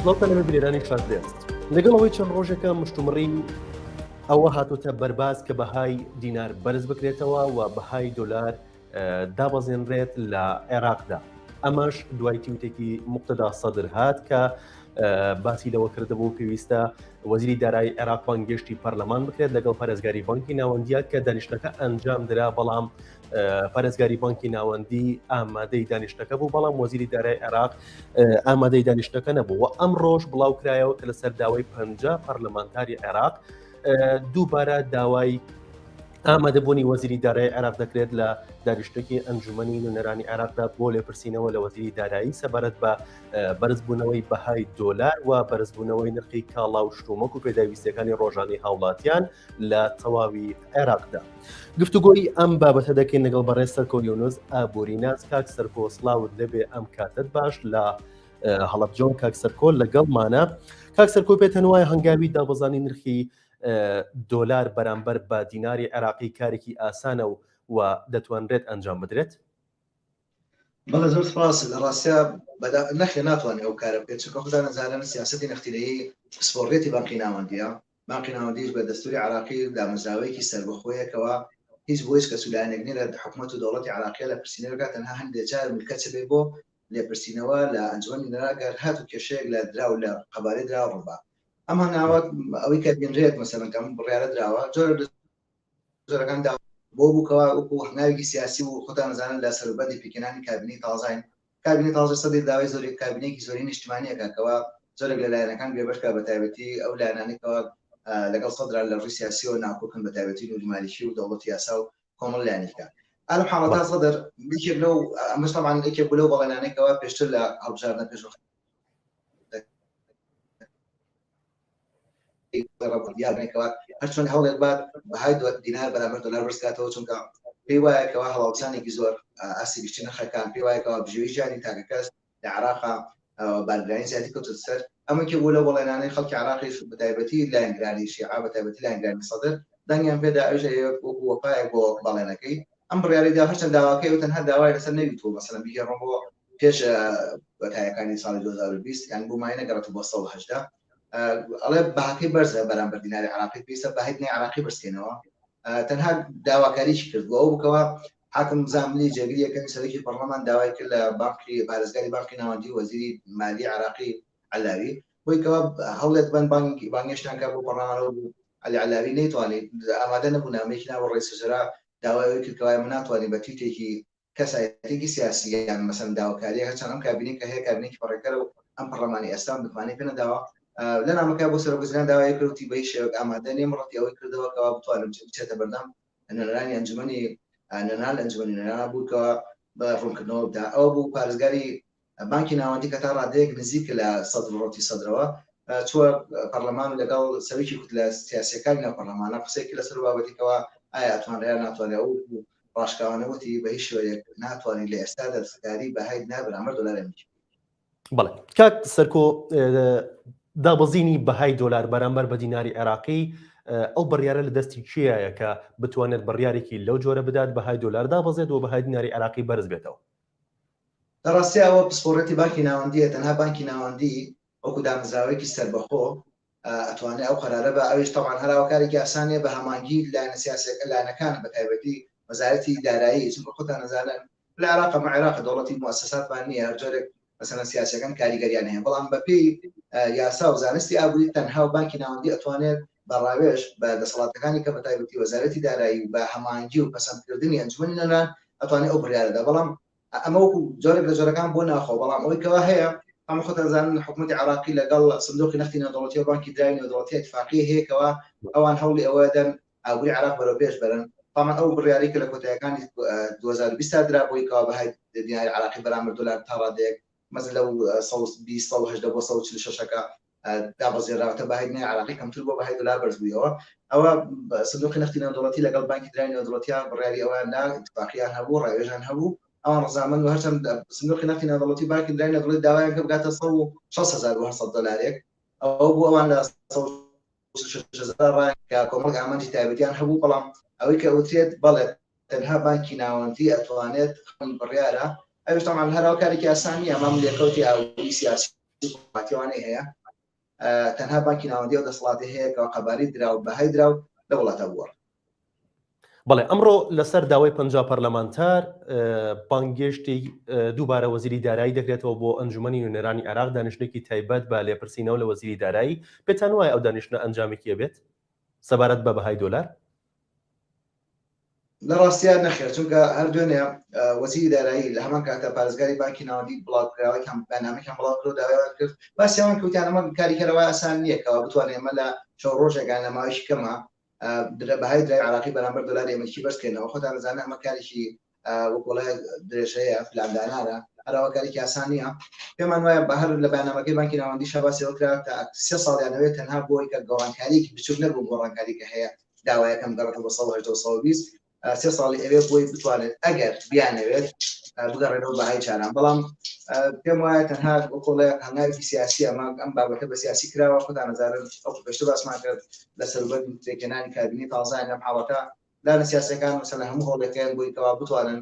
سڵاوتان لەبێ بینەرانی کاتدێ لەگەڵ ئەوەی چەند ڕۆژێکە مشتومڕی ئەوە هاتوتە بەرباز کە بەهای دینار بەرز بکرێتەوە و بەهای دۆلار دابەزێنرێت لە عێراقدا. ئەمەش دوای تویتێکی موقتەدا سەدر هات کە باسی لەوە کردبوو پێویستە وەزیری دارایی عێراق بانگشتی پەرلەمان بکرێت لەگەڵ پارێزگاری بانکی ناوەندیە کە دانیشتەکە ئەنجام درا، بەڵام پارێزگاری بانکی ناوەندی ئامادەی دانیشتەکە بوو، بەڵام وەزیری دارایی عێراق ئامادەی دانیشتەکە نەبوو و ئەم ڕۆژ بڵاو کرایەوە کە لەسەر داوای 50 پەرلەمانتاری عێراق دووبارە داوای ئامادەبوونی وەزیری دارایی عێراق دەکرێت لە دانیشتێکی ئەنجومەنی نوێنەرانی عێراقدا بۆ لێپرسینەوە لە وەزیری دارایی سەبارەت بە بەرزبوونەوەی بەهای دۆلار و بەرزبوونەوەی نرخی کاڵا و شتومەک و پێداویستەکانی ڕۆژانەی هاوڵاتیان لە تەواوی عێراقدا. گفتوگۆی ئەم بابەتە دەکەین لەگەڵ بەڕێز سەرکۆ یونس ئابووریناز. کاک سەرکۆ سڵاوت لەبێ ئەم کاتت باش لە هەڵەبجەوە. کاک سەرکۆ لەگەڵمانە. کاک سەرکۆ پێتەن وایە هەنگاوی دابەزانی نرخی دۆلار بەرامبەر بە دیناری عێراقی کارێکی ئاسانە و دەتوانرێت ئەنجام بدرێت؟ بەڵێ زۆر سپاس. لە ڕاستیا نەخێ ناتوانێت ئەو کارە بکرێت، چونکە خۆتان نەزانن سیاسەتی نەختیرەیی سپۆڕێتی بانکی ناوەندیە. بانکی ناوەندیش بە دەستوری عێراقی دامەزراوەیەکی سەربەخۆیەکەوە هیچ بۆ هیچ کەسولایەنێک نیە لە حکوومەت و دەوڵەتی عێراقیە لە پرسیینەوەکە تەنها هەندێک جار ملکەچە بێ بۆ لێپرسینەوە لە ئەنجومەنی نەراگەر هات و کێشەیەک لە درا و لە قەبارەی درا ڕووبا. ئەمە ناوە ئەوەی کە بێنرێت مەسەلەن بڕیارە دراوە جۆرەکان بۆ بووکەوە وەکو هەنگاوێکی سیاسی و خۆتان نەزانن لە سەربەندی پێکێنانی کابینەی تازاین. کابینەی تازە سەدەی داوای زۆری کابینەیەکی زۆری نیشتیمانیەکەکەوە زۆرێک لە لایەنەکان بێبەشکە بە تایبەتی ئەو لایەنانێکەوە لەگەڵ سەدرا لە ڕووی سیاسی و ناکۆکن بە تایبەتی نوری مالیکی و دەوڵەتی یاسا و کۆمەڵ لایەنێکە. ئەلە حاڵەتا سەدر یەکێک لەو ئەمەش تەمان یەکێک لەو بەڵێنانێکەوە پێشتر لە هەڵبژاردنە پێش هەرچۆن هەوڵێک بات بەهای دینار بەرامبەر دۆلار بەرزکاتەوە، چونکە پێی وایەکەوە هەڵاوچانێکی زۆر ئاسی گشتی نرخەکان، پێی وایەکەوە بژێوی ژیانی تاکە کەس لە عێراقا بارگرانی زیاتی کەوتە سەر. ئەمەکی بوو لە وەڵێنانەی خەڵکی عێراقی بەتایبەتی لایەنگرانی شیعە بەتایبەتی لایەنگرانی سەدر دەنگیان پێدا ئەوژە وەپایەک بۆ بەڵێنەکەی. ئەم بڕیاریدا هەرچەند داواکەی و تەنها داوای لەسەر نەویتوە، مەسەلەن بگەڕێمەوە بۆ پێش بەتایەکانی ساڵی 2020 یان بوو مای نەگەڕێتەوە بۆ 180 ئەڵێ بەهاکەی بەرزە بەرامبەر دیناری عێراقی پێویستە بەهای دیناری عێراقی بەرزکەینەوە. تەنها داواکاریی کردبووە ئەو بکەوە حاکم زاملی جێگیریەکەی سەرۆکی پەرلەمان داوای کرد لە بانکی پارێزگاری بانکی ناوەندی وەزیری مالی عێراقی عەلاوی بۆیکەوە هەوڵێت بن بانگێشتانکە بۆ پەرلەمانەوە بوو. عەلی عەلاوی نەیتوانێت ئامادە نەبوو نامەیەکی ناوە ڕئیس وەزرا داوای کردکەوە من ناتوانێت بە تویتێکی کەسایەتێکی سیاسی یان مەسەلەن داواکاری هەرچەند ئەم کابینەی کە هەیە کابینێکی پەڕێکەرە و ئەم پەرلەمانی ئێستا بتوانێت پێ نەداوە لە نامەکە بۆ سەرۆکوەزیران داوای کردوتی بە هیچ شێوەیەک ئامادە نیم ڕەتی ئەوەی کردەوە کەوا بتوانم بچێتە بەردەم نوێنەرانی ئەنجومەنی نێنال ئەنجومەنی نێنان بووکەوە بە ڕوونکردنەوە بدا. ئەوە بوو پارێزگاری بانکی ناوەندی کە تا ڕادەیەک نزیک لە سەدر ڕۆتی سەدرەوە چووە پەرلەمان لەگەڵ سەرۆکی لە سیاسیەکانی ناو پەرلەمانە قسەیەکی لەسەر بابەتێکەوە ئایا ئەتوانرێت ناتوانێت ئەو ڕاشکاوانەوەتی بە هیچ شێوەیەک ناتوانێت لە ئێستا دەرسەکاری بەهای دینار بەرامبەر دۆلار ئەمریکی. بەڵێ کاک سەرکۆ، دابەزینی بەهای دۆلار بەرامبەر بە دیناری عێراقی ئەو بڕیارە لە دەستی کێیە کە بتوانێت بڕیارێکی لەو جۆرە بدات بەهای دۆلار دابەزێت و بەهای دیناری عێراقی بەرز بێتەوە؟ لە ڕاستیەوە پسپۆڕەتی بانکی ناوەندیە، تەنها بانکی ناوەندی وەکو دامەزراوەیەکی سەربەخۆ ئەتوانێت ئەو قەرارە بە ئەویش تەمان هەراوەکارێکی ئاسانیە بە هەمانگی لایەنە سیاسیەکە لایەنەکان بە تایبەتی وەزارەتی دارایی، چونکە خۆتان نەزانن لە عێراق عێراق دەوڵەتی موسساتمان نییە، هەر جۆرێک مەسەلەن سیاسیەکان کاریگەریان هەیە، بەڵام بەپێی یاسا و زانستی ئابووری تەنها بانکی ناوەندی ئەتوانێت بە ڕاوێژ بە دەسەڵاتەکانی کە بە تایبەتی وەزارەتی دارایی و بە هەمانگی و پەسەندکردنی ئەنجومەنی نێنان ئەتوانێت ئەو بڕیارەدا. بەڵام ئەمە وەکو جۆرێک لە جۆرەکان بۆ ناخۆ، بەڵام ئەوەی کەوا هەیە ئەمە خۆتان زانن حکوومەتی عێراقی لەگەڵ سندوقی نەختی نێودەوڵەتی و بانکی دراوی نێودەوڵەتی اتفاقی هەیەکەوە ئەوان هەوڵی ئەوە دەن ئابووری عێراق بەرەو پێش بەرن. تامان ئەو بڕیاری کە لە کۆتاییەکانی 2020 تا درا بۆی کەوا بەهای دیناری عێراقی بەرامبەر دۆلار تا ڕادەیەک مەزن لەو 120 بۆ 146ەکە دابەزێراوەتە بەهای دیناری عێراقی کەمتر بۆ بەهای دۆلار بەرز بوویەوە. ئەوە سندوقی نەختی نێودەوڵەتی لەگەڵ بانکی دراوی نێودەوڵەتیان بڕیاری ئەویان نا اتفاقیان هەبوو، ڕاوێژیان هەبوو. ئەوان ڕزامەند و هەرچەند سندوقی نەختی نێودەوڵەتی بانکی دراوی نێودەوڵەتی داوایان کرد بگاتە 160,800 دۆلارێک. ئەوە بوو ئەوان لە 160,000 ڕای کە کۆمەڵ ئامانجی تایبەتیان هەبوو، بەڵام ئەوەی کە ئەوترێت بەڵێ تەنها بانکی ناوەندی ئەتوانێت بڕیارە ئەوش تەمان هەراوەکارێکی ئاسان نییە، ئەمە ملێکەوتی ئاوی سیاسی حکوومەتیوانەی هەیە تەنها بانکی ناوەندی و دەسەڵاتی هەیە کە قەباری درا و بەهای درا و لە وڵاتە بووە. بەڵێ ئەمڕۆ لەسەر داوای 50 پەرلەمانتار بانگێشتی دووبارە وەزیری دارایی دەکرێتەوە بۆ ئەنجومەنی نوێنەرانی عێراق دانیشتێکی تایبەت بە لێپرسینەوە لە وەزیری دارایی. پێتان وایە ئەو دانیشتنە ئەنجامێکیە بێت سەبارەت بە بەهای دۆلار؟ لە ڕاستیان نەخێر، چونکە هەردوێنێ وەزیری دارایی لە هەمان کاتە پارێزگاری بانکی ناوەندی بڵاوکراوەی بەنامەکان بڵاو کرد و داوای کرد باسییان کەوتیان ئەمە کاریکەرەوە ئاسان نییە کەەوە بتوانێت ئێمە لە شەو ڕۆژێکان لە ماوەیەکی کەمە بەهای درای عراقی بەرامبەر دۆلار ئێمەکی بەرزکردنەوە. خۆتان دەزانن ئەمە کارێکی وەکوڵای درێژەیە فلاندانانە، هەراوە کارێکی ئاسان نییە. پێمان وایە بە هەر لە بەنامەکەی بانکی ناوەندی شەباسیەوە کرا تا 3 ساڵیانەوەی تەنها بۆی کە گۆڕانکاریی بچوک نەبوو گۆڕانکاری کە هەیە داوایەکەم گەڕێتەوە بە 1920 3 ساڵی ئەوێ بۆی بتوانێت ئەگەر بیانەوێت بگەڕێنەوە بەهای چاران. بەڵام پێم وایە تەنها وەکوڵێ هەنگاوی سیاسی ئەم بابەتە بە سیاسی کراوە. خۆتان نەزانن ئەو پێشتر باسمان کرد لە سەروبەر تێکێنانی کابینی تازایان لەم حاڵەتە لا سیاسەکان مەسەلا هەموو هەوڵەکەیان بۆی کەوا بتوانن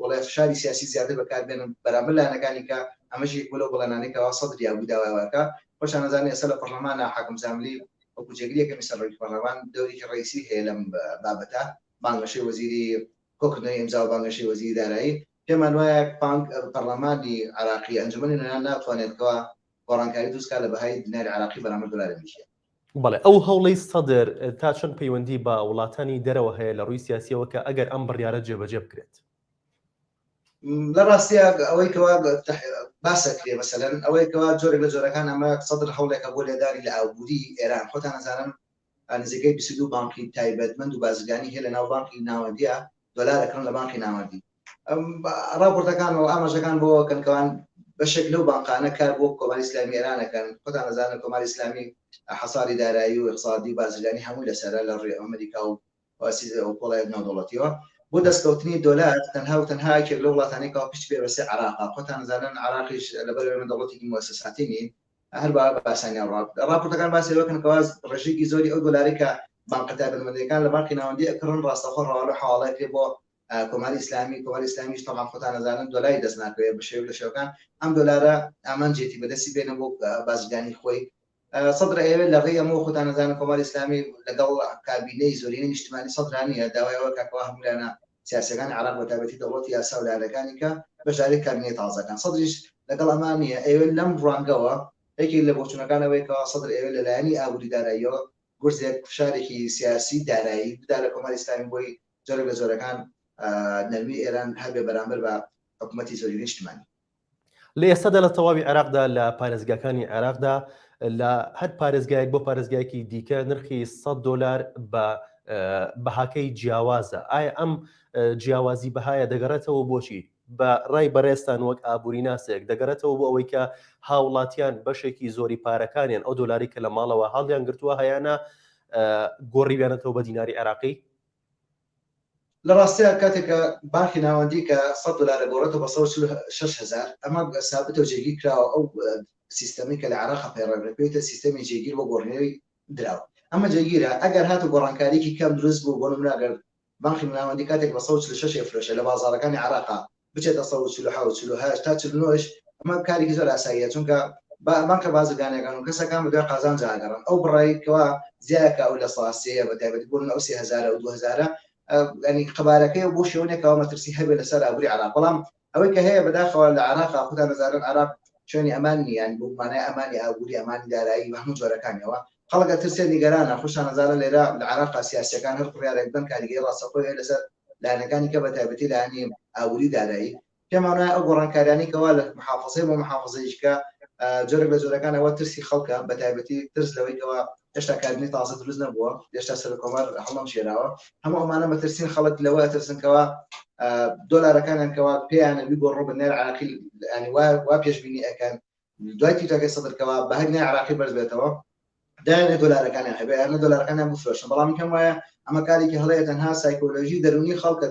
وڵای فشاری سیاسی زیاتر بەکاربێنن بەرامبەر لایەنەکانی کە ئەمەشی بۆ بڵێنانێکەوە سەدر یابوو داوایەکە. خۆشان نەزانێت ئێستا لە پەرلەمان حاکم زاملی وەکو جێگریەکە میسەڕۆی پەرلەمان دەورێکی ڕئیسی هەیە لەم بابەتە بانگەشەی وەزیری کۆکردنەوەی ئیمزا و بانگەشەی وەزیری دارایی. پێمان وایە پەرلەمانی عراقی ئەنجومەنی نوێنەران ناتوانێتەوە گۆڕانکاری دروستکات لە بەهای دیناری عراقی بەرامبەر دۆلار ئەمریکی. بەڵێ ئەو هەوڵەی سەدر تا چەند پەیوەندی بە وڵاتانی دەرەوە هەیە لە ڕووی سیاسیەوە کە ئەگەر ئەم بڕیارە جێبەجێ بکرێت؟ لە ڕاستیە ئەوەی کەوا باسەکرێ مەسەلەن ئەوەی کەوا جۆرێک لە جۆرەکان ئەمە سەدر هەوڵێکە بۆ لێداری لە ئاوبووری ئێران. خۆتان نەزانن نزیکەی 22 بانکی تایبەتمەند و بازرگانی هەیە لە ناو بانکی ناوەندیە دۆلارەکەن لە بانکی ناوەندی. راپۆرتەکان و ئاماژەکان بۆ کەنکەوان بەشێک لەو بانقانە کار بۆ کۆماری ئیسلامی ئێرانەکەن. خۆتان نەزانن کۆماری ئیسلامی حەساری دارایی و اقتصادی بازرگانی هەمووی لەسەرە لە ڕێی ئەمریکا و وڵاتە ناودەوڵەتیەوە بۆ دەستکەوتنی دۆلار تەنها و تەنها یەکێک لەو وڵاتانەیەکەوە پشت پێوەستی عراقا. خۆتان نەزانن عراقیش لەبەر دەوڵەتێکی مؤسساتی نین هەر باسانیان راپۆرتەکان باسی ئەوەکەن کەوا ڕێژێکی زۆری ئەو دۆلاری کە بانقەتە بنمەندەکان لە بانکی ناوەندی ئەکڕن ڕاستەخۆ ڕاوە حواڵەتی بۆ کۆماری ئیسلامیش تەمان خۆتان نەزانن دۆلاری دەست ناکەوێت بە شێوە لە شێوەکان ئەم دۆلارە ئامانجێتی بەدەستی بێنە بۆ بازرگانی خۆی. سەدر ئێوە لە ڕێی هەموو خۆتان نەزانن کۆماری ئیسلامی لەگەڵ کابینەی زۆرینەی نیشتیمانی سەدرانیە داوایەوە کاکەوا هەمولانە سیاسەکان عراق بە تایبەتی دەوڵەتی یاسا و لایەنەکانی کە بەشداری کابینەی تازەکان. سەدریش لەگەڵ ئەمانە ئێوە لەم ڕوانگەوە یەکێک لە بۆچوونەکانەوەی کە سەدر ئێوە لەلایەنی ئابووری داراییەوە گورزێک فشارێکی سیاسی دارایی بدا لە کۆماری ئیسلامی بۆی جۆرێک لە جۆرەکان نەرمی ئێران هەبێ بەرامبەر بە حکوومەتی زۆری نیشتیمانی. لە ئێستادا لە تەواوی عێراقدا لە پارێزگاکانی عێراقدا لە هەر پارێزگایەک بۆ پارێزگایەکی دیکە نرخی $100 بە بەهاکەی جیاوازە. ئایا ئەم جیاوازی بەهایە دەگەڕێتەوە بۆچی؟ بە ڕای بەڕێستان وەک ئابووری ناسێک دەگەڕێتەوە بۆ ئەوەی کە هاوڵاتیان بەشێکی زۆری پارەکانیان ئەو دۆلاری کە لە ماڵەوە هەڵیان گرتووە هەیەە گۆڕی بێنێتەوە بە دیناری عێراقی؟ لە ڕاستیە کاتێککە بانکی ناوەندی کە $100 گۆڕێتەوە بە 6,000 ئەمە سابتە و جێگیر کراوە ئەو سیستەمی کە لە عێراق پەیڕەوێتە سیستەمی جێگیر بۆ گۆڕینەوەی دراوە. ئەمە جێگیرە ئەگەر هاتو گۆڕانکاریی کەم دروست بوو بۆ نمونەگەر بانکی ناوەندی کاتێک بە 146 فرۆشە لە بازاڕەکانی عێراقا بچێتە 148 تا 49 ئەمە کارێکی زۆر ئاساییە، چونکە بانکە بازرگانیەکان و کەسەکان بە دوای قازان جاگەڕن ئەو بڕایکەوە زیایەکە ئەو لە ساسەیە بە تایبەتی بوون ئەو 3000 و 2000 ینی قەبارەکەی بۆ شێوەیەکەوە مەترسی هەبێت لەسەر ئابووری عێراق. بەڵام ئەوەی کە هەیە بەداخەوە لە عێراقا خۆتان نەزانن عێراق شوێنی ئەمان نییان بۆ مانای ئەمانی ئابووری ئەمانی دارایی بە هەموو جۆرەکانیەوە. خەڵکە ترسێ نیگەرانە خۆشان نەزانن لێرە لە عێراقا سیاسەکان هەر بڕیارێک بن کاریگەری ڕاستەخۆی لەسەر لایەنەکانی کە بە تایبەتی لایەنی ئابووری دارایی. پێمان وایە ئەو گۆڕانکاریانەی کەوا لە محافظەی بۆ محافظەیشکە جۆرێک لە جۆرەکانەوە ترسی خەڵکە بە تایبەتی ترس لەوەی کەوا هێشتا کابینەی تازە دروست نەبووە، هێشتا سەرۆکۆمەر هەڵام شێراوە، هەموو ئەمانە مەترسین خەڵک لەوە ترسنکەوە دۆلارەکانیان کەوا پێیانە بیگۆڕۆ بە نێر عراقی ینی وا پێشبینی ئەەکەن دوای تیتەکەی سەدرکەوە بە هەر نێر عراقی بەرز بێتەوە دایانێ دۆلارەکانیان هەبێ یانە دۆلارەکانیان بفرۆشن. بەڵام کەم وایە ئەمە کارێکی هەڵەیە تەنها سایکۆلۆژی دەرونی خەڵکە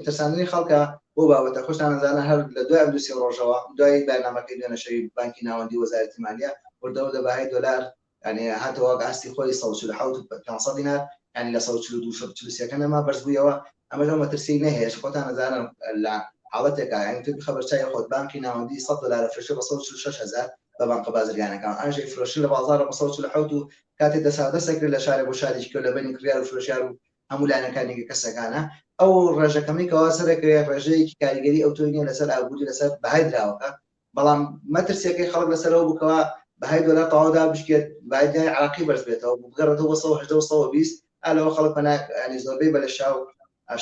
ترساندنی خەڵکە بۆ بابەتە. خۆشتان نەزانە هەر لە دوای ئەم دووسێ ڕۆژەوە دوای بەرنامەکەی دوێنەشەوی بانکی ناوەندی وەزارەتی مالیە وردەوە دەباهای دۆلار ینی هاتەوە ئاستی خۆی 147 دینار ینی لە 142 نەما بەرز بوویەوە. ئەمە لەو مەترسی نەهێش. خۆتان نەزانن لە حاڵەتێکە ینی تو خەبەرچای خۆت بانکی ناوەندی $100 فرۆشە بە 146,000 بە بانقە بازرگانەکان ئاژەی فرۆشی لە بازارە 147 و کاتێ دەسەکرێت لە شارێ بۆ شارێکی کە لە بەنی کریار و فرۆشیار و هەموو لایەنەکانی کەسەکانە ئەو ڕێژەکەمێکەوە سەرەکرێت ڕێژەیەکی کاریگەری ئەو تۆی نیە لەسەر ئابووری لەسەر بەهای دراوەکە بەڵام مەترسیەکەی خەڵک لەسەرەوە بووکەوە بەهای دۆلار تەواودا بشکێت بەهای عراقی بەرز بێتەوە بگەڕێتەوە 120 ئالەوە خەڵک ینی زۆربەی بە لە شاو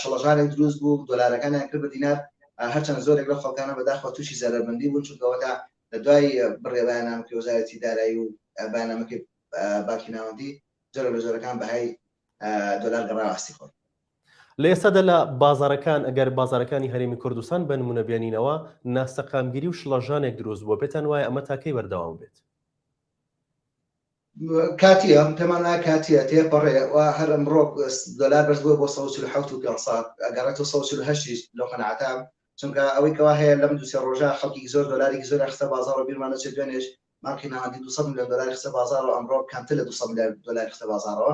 شەڵەژانێک دروست بوو دۆلارەکانیان کرد بە دینار هەرچەند زۆرێک لە خەڵکانە بەداخەوە تووشی زەرەربەندی بوون چونکەوەدا لە دوای بڕێبانامکە وەزارەتی دارایی و بانامەکەی بانکی ناوەندی زۆر لە زۆرەکان بەهای دۆلار گەڕاوەستی خۆن. لە ئێستادا لە بازارەکان ئەگەر بازارەکانی هەرێمی کوردستان بە نمونە بێنینەوە ناستەقامگیری و شڵەژانێک دروست بووە بێتان وایە ئەمە تاکەی بەردەوام بێت کاتیە پێمان وایە کاتیە تێپەڕێ هەر ئەمڕۆ دۆلار بەرز بووە بۆ 147 و 500 ئەگەڕێتەوە 148 لەو قەناعەتە چونکە ئەوەی کەوا هەیە لەم دووسێ ڕۆژە خەڵکی زۆر دۆلارێکی زۆر خستە بازاڕ و بیرمانە چێت دوێنێش بانکی ناوەندی 200 میلیۆن دلار خستە بازاڕ و ئەمڕۆ کەمتر لە 200 میلیۆن دلار خستە بازاڕەوە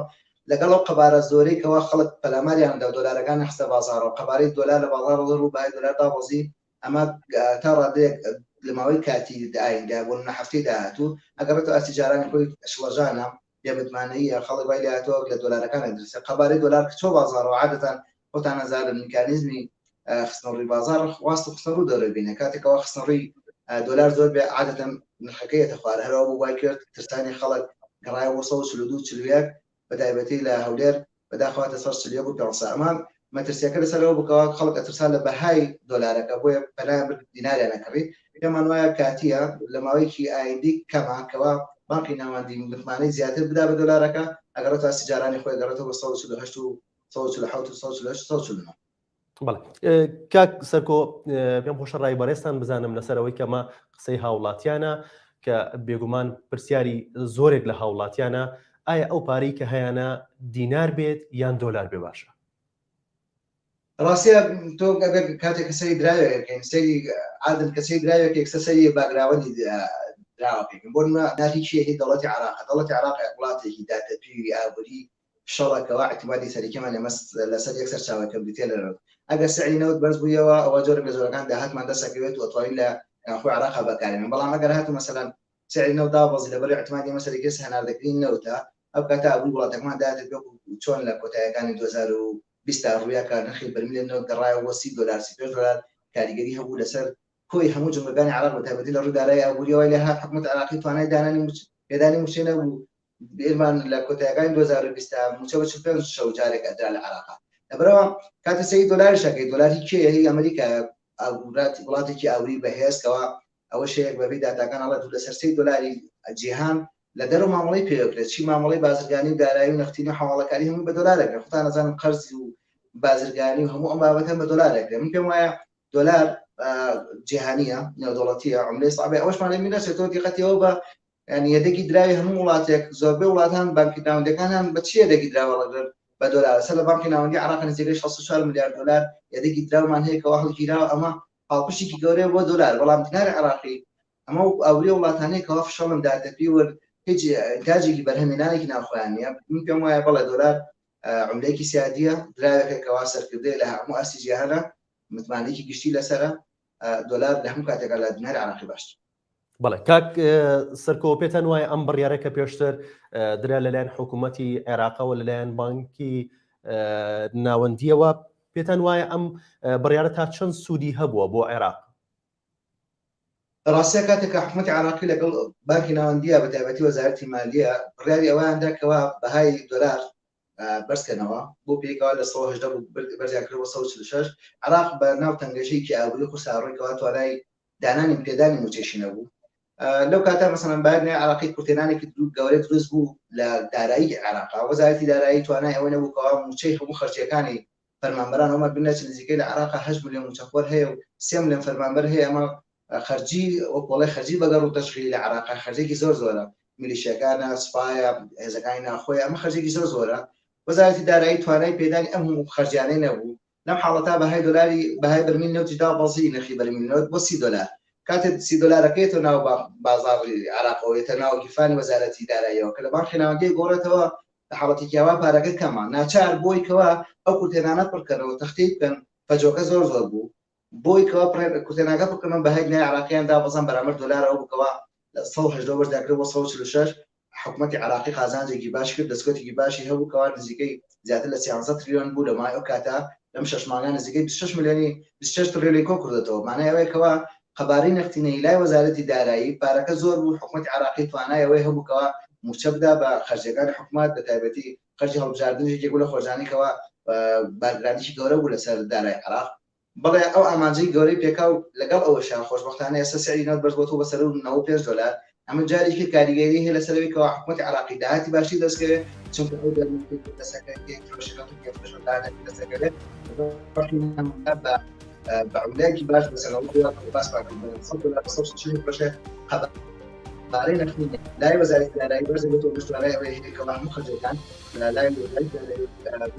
لەگەڵ ئەو قەبارە زۆرەی کەوا خەڵک پەلاماریاندا دۆلارەکان خستە بازاڕەوە قەبارەی دۆلار لە بازاڕ ڕوو بەهای دۆلار دابەزی ئەمە تا ڕادەیەک لە ماوەی کاتی ئایندا بۆ هەفتەی داهاتوو ئەگەڕێتەوە ئەستیجارانی خۆی شڵەژانە یابتمانەیە خەڵک وای لاتەوە لە دۆلارەکان دەرسێت قەبارەی دۆلار کچۆ بازاڕەوە عادەتەن خۆتان نەزانن میکانیزمی خستنەڕووی بازار واست خستنە ڕوو دەرەبینە کاتێکەوە خستنەڕووی دۆلار زۆر بێ عادەتەن نرخەکەیەتە خوارە هەرەوە بۆ وای کرد ترسانی خەڵک گەڕایەوە 142 بەتایبەتی لە هەولێر بەداخواتە 140 ئەمان مەترسیەکە لەسەرەوە بکەوە خەڵک ئەترسان لە بەهای دۆلارەکە بۆیە پەلایان دیناریان نەکڕی پێمان وایە کاتیە لە ماوەیەکی ئایندی کەماکەوە بانکی ناوەندی متمانەی زیاتر بدا بە دۆلارەکە ئەگەڕێتەوە ئەستیجارانی خۆی گەڕێتەوە 148 و 148 بەڵێ کاک سەرکۆ پێم خۆشە ڕای بەڕێستان بزانم لەسەرەوەی کەمە قسەی هاوڵاتیانە کە بێگومان پرسیاری زۆرێک لە هاوڵاتیانە ئایا ئەو پارەی کە هەیەە دینار بێت یان دۆلار بێ باشە ڕاستە تۆ کاتێک کەسەری دراوێکەکەین سەری عادن کەسەی دراوێک یەکسە سەری باگراوەندی دراوەکەین بۆ ناتی چیەکەی دەوڵەتی عراق وڵاتێکی داتەپیوی ئابووری شەڵەکەەوە احتیمالی سەرکەمان لەسەر یەکسەر چاوەکە بریتێ لەرەوە ئەگەر سعری نەوت بەرز بوویەوە ئەوە جۆرە لە زۆرەکان داهاتمان دەسەکەوێت و ئەتوانین لە خۆی عراق بەکارێنین بەڵام ئەگەر هاتوو مەسەلەن سعری نەوت دابەزی لەبەر احتیمالی مەسەلێکی هەناردەکردنی نەوتە ئەو کاتە ئەبووی وڵاتەکەمان داهاتێت چۆن لە کۆتاییەکانی 2020 ڕوویەکە نرخی بەرمیلێن نەوت گەڕایەوە 30 دلار 35 دلار کاریگەری هەبوو لەسەر کۆی هەموو جملەکانی عراق بەتایبەتی لە ڕوودارایی ئابووریەوەی لە هات حکومەت عراقی توانای دانانی پێدانی موچێ نەبوو ئێرمان لە کۆتاییەکانی 2020 موچە بە 45 شەو جارێک ئەدرا لە عراق لەبەرەوە کاتە سەی دۆلارشەکەی دۆلاری کێ هی ئەمریکا وڵاتێکی ئاوری بەهێزکەوە ئەوە شەیەک بەبێ داتاکان هەڵێت لەسەر 3 دلاری جیهان لە دەرەوە مامەڵەی پێوەکرێت چی مامەڵەی بازرگانی و دارایی و نەختینی و حواڵەکاری هەموو بە دۆلارێکرێت خۆتان نەزانن قەرزی و بازرگانی و هەموو ئەم بابەتەن بە دۆلارێکرێت من پێم وایە دۆلار جیهانیە نێودوڵەتیە عملەی سابێ ئەوەشمان لێ میرەچێتەوە دیقەتیەوە بە ینی یەدەکی دراوی هەموو وڵاتێک زۆربەی وڵاتان بانکی ناوەندەکانیان بە چی یەدەکی دراوە لەگەر بە دۆلار سەر لە بانکی ناوەندی عراق نزیکەی 64 میلیارد دلار یەدەکی دراومان هەیە کە هەڵگیراوە ئەمە هاڵپشتێکی گەورەیە بۆ دۆلار بەڵام دیناری عراقی ئەمە ئەوروی وڵاتانەی کەوا فشەڵم داتەپی و هیچ ئینتاجێکی بەرهەمێنانێکی ناخۆیانە من پێم وایە بەڵێ دۆلار عملەیەکی سیادیە دراوێکەوە سەرکردەیە لە هەموو ئەستی جیهانە متمانەیەکی گشتی لەسەرە دۆلار لە هەموو کاتێکە لە دیناری عراقی باشتر بەڵێ کاک سەرکۆ پێتان وایە ئەم بڕیارەکە پێشتر درا لەلایەن حکوومەتی عێراقەوە لەلایەن بانکی ناوەندیەوە پێتان وایە ئەم بڕیارە تا چەند سوودی هەبووە بۆ عێراق ڕاستە کاتێکە حکوومەتی عراقی لەگەڵ بانکی ناوەندیە بە تایبەتی وەزارەتی مالیە بڕیاری ئەوەیاندا کەوا بەهای دۆلار بەرزکەنەوە بۆ پێکەوە لە 180 بەرزیانکردەوە 146 عراق بە ناو تەنگەشەیەکی ئابووری قورساڕوویەوە توانای دانانی پێدانی موچێشی نەبوو لەو کاتە مەسەڵەن باەنێ عراقی کورتێنانێکی گەورەی دروست بوو لە دارایی عێراق وەزارەتی دارایی توانای ئەوە نەبووکەوە موچەی هەموو خەرجیەکانی فەرمانبەران ئەومە بنەچ نزیکەی لە عراق 8 میلیۆن موچەخۆر هەیە و 3 میلیۆن فەرمانبەر هەیە ئەمە خەرجی وەکوڵی خەرجی بەگەڕ و تەشغیلی لە عراق خەرجێکی زۆر زۆرە میلیشیەکانە سوپایە هێزەکانی ناخۆی ئەمە خەرجێکی زۆر زۆرە وەزارەتی دارایی توانای پێدانی ئەم هەموو خەرجیانەی نەبوو لەم حاڵەتا بەهای دۆلاری بەهای بەرمیل نەوتی دابەزی نرخی بەرمیل نەوت بۆ 30 دلار کاتێ 30 دلارەکەیتەوە ناو بازاڕی عراقەوەیەتە ناو گیرفانی وەزارەتی داراییەوە کە لە بانکی ناوەندی گۆڕێتەوە لە حاڵەتێکی ئەوە پارەکە کەمە ناچار بۆیکەوە ئەو کورتێنانە پڕکەنەوە تەختەی بکەن فەجۆکە زۆر زۆر بوو بۆیکەوە کورتێناکە پڕکردن بەهای دیناری عراقیان دابەزان بەرامبەر دۆلارەوە بکەوە 1970 بەرداکرێت بۆ 1946 حکوومەتی عراقی قازانجێکی باش کرد دەستکۆتێکی باشی هەبوو کەوا نزیکەی زیاتر لە 13 تریلیۆن بوو لە مای ئەو کاتە لەم 6 مانگە نزیکەی 26 ملیۆنی 26 تریلیۆن کۆ کردێتەوە مانای ئەوەیە کەوا خەباری نەختینەی لای وەزارەتی دارایی پارەکە زۆر بوو حکوومەتی عراقی توانایەوەی هەبوو کەوا موچە بدا بە خەرجەکانی حکوومەت بە تایبەتی خەرجی هەڵبژاردنێکی لە خۆشانێکەوە بارگرانیی گەورە بوو لەسەر دارایی عراق بەڵێ ئەو ئامانجەی گەورەی پێکاو لەگەڵ ئەوەشان خۆشبەختانە ئێستا سعری نەوت بەرزبووەوە بەسەر 95 $، ئەمە جارێکی کاریگەری هەیە لەسەرەوەی کەوا حکوومەتی عراقی داهاتی باشی دەستکەوێت چونکە ئەو بعولایکی باش بەسەرەوە باس خەبارەی نەخینە لای وەزارەتی دارایی بەرز بێتەوە گشتوانەی ئەوەی هەیە کەوا هەموو خەرجەکان لای وەزارەتی دارایی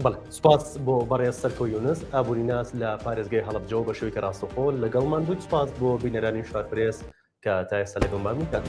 بەڵێ سوپاس بۆ بەڕێز سەرکەوت یونس ئابووریناس لە پارێزگای هەڵەبجە بە شوەی کە ڕاستەوخۆ لەگەڵمان دوو سوپاس بۆ بینەرانی شارپرێس کە تا ئێستا لەگەڵمان میکات.